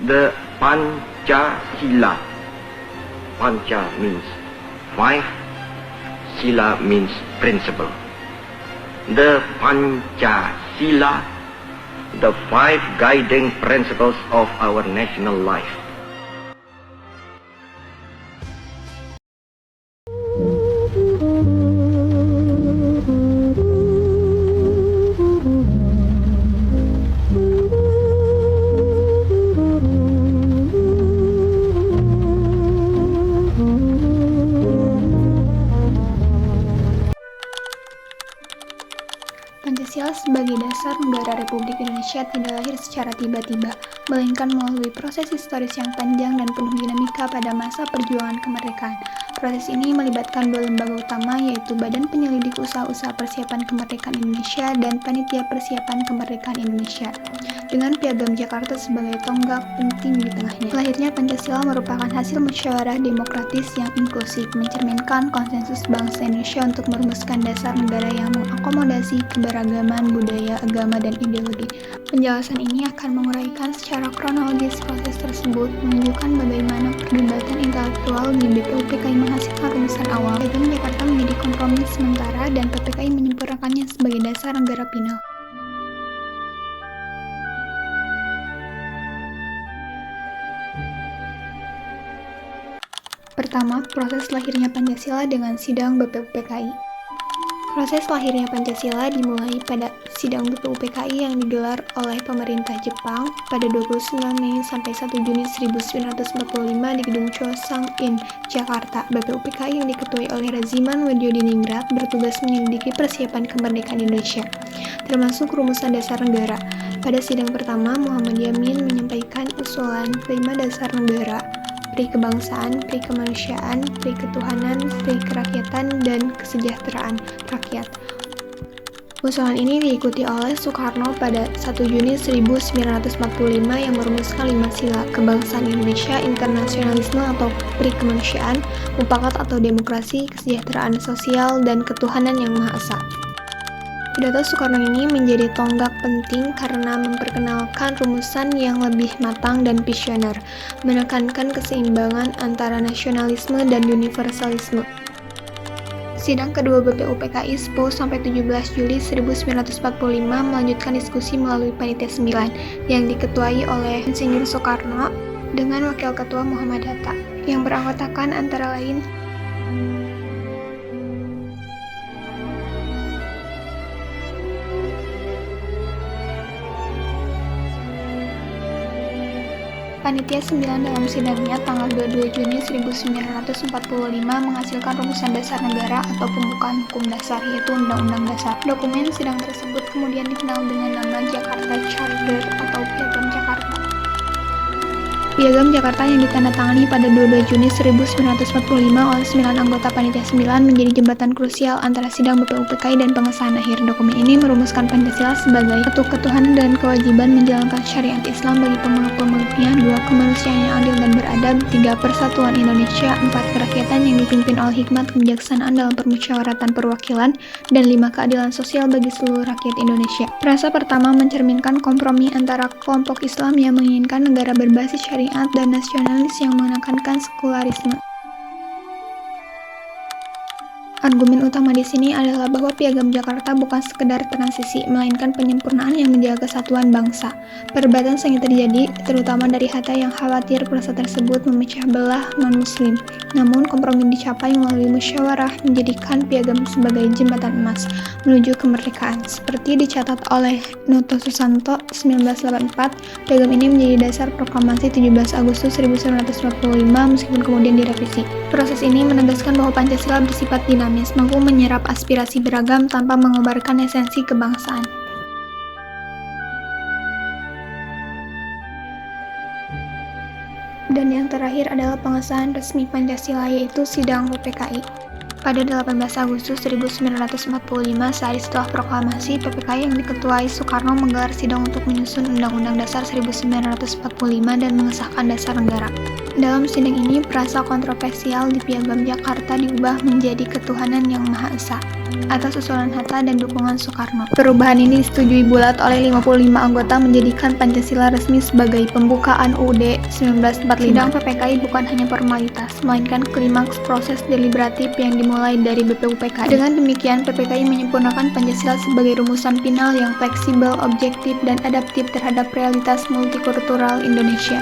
the Pancasila. Panca means five, Sila means principle. The Pancasila, the five guiding principles of our national life. Pancasila sebagai dasar negara Republik Indonesia tidak lahir secara tiba-tiba, melainkan melalui proses historis yang panjang dan penuh dinamika pada masa perjuangan kemerdekaan. Proses ini melibatkan dua lembaga utama, yaitu Badan Penyelidik Usaha-usaha Persiapan Kemerdekaan Indonesia dan Panitia Persiapan Kemerdekaan Indonesia, dengan Piagam Jakarta sebagai tonggak penting di tengahnya. Lahirnya Pancasila merupakan hasil musyawarah demokratis yang inklusif, mencerminkan konsensus bangsa Indonesia untuk merumuskan dasar negara yang mengakomodasi keberagaman budaya, agama, dan ideologi. Penjelasan ini akan menguraikan secara kronologis proses tersebut, menunjukkan bagaimana perdebatan intelektual di BPUPKI menghasilkan rumusan awal. Piagam Jakarta menjadi kompromi sementara dan PPKI menyempurnakannya sebagai dasar negara final. Pertama, proses lahirnya Pancasila dengan sidang BPUPKI. Proses lahirnya Pancasila dimulai pada sidang BPUPKI yang digelar oleh pemerintah Jepang pada 29 Mei sampai 1 Juni 1945 di Gedung Choesang-in, Jakarta. BPUPKI yang diketuai oleh Raziman Wadjodiningrat bertugas menyelidiki persiapan kemerdekaan Indonesia, termasuk rumusan dasar negara. Pada sidang pertama, Muhammad Yamin menyampaikan usulan 5 dasar negara: pri kebangsaan, pri kemanusiaan, pri ketuhanan, pri kerakyatan, dan kesejahteraan rakyat. Usulan ini diikuti oleh Soekarno pada 1 Juni 1945 yang merumuskan 5 sila: kebangsaan Indonesia, internasionalisme atau pri kemanusiaan, mufakat atau demokrasi, kesejahteraan sosial, dan ketuhanan yang Maha Esa. Pidato Soekarno ini menjadi tonggak penting karena memperkenalkan rumusan yang lebih matang dan visioner, menekankan keseimbangan antara nasionalisme dan universalisme. Sidang kedua BPUPKI 10-17 Juli 1945 melanjutkan diskusi melalui Panitia 9 yang diketuai oleh Insinyur Soekarno dengan Wakil Ketua Muhammad Hatta, yang beranggotakan antara lain Panitia 9 dalam sidangnya tanggal 22 Juni 1945 menghasilkan rumusan dasar negara atau pembukaan hukum dasar, yaitu Undang-Undang Dasar. Dokumen sidang tersebut kemudian dikenal dengan nama Jakarta Charter atau Piagam Jakarta. Piagam Jakarta yang ditandatangani pada 22 Juni 1945 oleh 9 anggota Panitia 9 menjadi jembatan krusial antara sidang BPUPKI dan pengesahan akhir. Dokumen ini merumuskan Pancasila sebagai satu ketuhanan dan kewajiban menjalankan syariat Islam bagi pemeluk-pemeluknya, 2 kemanusiaan yang adil dan beradab, 3 persatuan Indonesia, 4 kerakyatan yang dipimpin oleh hikmat kebijaksanaan dalam permusyawaratan perwakilan, dan 5 keadilan sosial bagi seluruh rakyat Indonesia. Frasa pertama mencerminkan kompromi antara kelompok Islam yang menginginkan negara berbasis syariat dan nasionalis yang menekankan sekularisme. Argumen utama di sini adalah bahwa Piagam Jakarta bukan sekedar transisi, melainkan penyempurnaan yang menjaga kesatuan bangsa. Perdebatan sering terjadi, terutama dari Hatta yang khawatir proses tersebut memecah belah non-muslim. Namun, kompromi dicapai melalui musyawarah menjadikan Piagam sebagai jembatan emas menuju kemerdekaan. Seperti dicatat oleh Noto Susanto 1984, Piagam ini menjadi dasar proklamasi 17 Agustus 1945 meskipun kemudian direvisi. Proses ini menegaskan bahwa Pancasila bersifat dinamis, mampu menyerap aspirasi beragam tanpa mengobarkan esensi kebangsaan. Dan yang terakhir adalah pengesahan resmi Pancasila, yaitu sidang BPKI. Pada 18 Agustus 1945, sehari setelah proklamasi, PPKI yang diketuai Soekarno menggelar sidang untuk menyusun Undang-Undang Dasar 1945 dan mengesahkan dasar negara. Dalam sidang ini, frasa kontroversial di Piagam Jakarta diubah menjadi ketuhanan yang Maha Esa. atas usulan Hatta dan dukungan Soekarno. Perubahan ini disetujui bulat oleh 55 anggota menjadikan Pancasila resmi sebagai pembukaan UUD 1945. Sidang PPKI bukan hanya formalitas, melainkan klimaks proses deliberatif yang dimulai dari BPUPKI. Dengan demikian, PPKI menyempurnakan Pancasila sebagai rumusan final yang fleksibel, objektif, dan adaptif terhadap realitas multikultural Indonesia.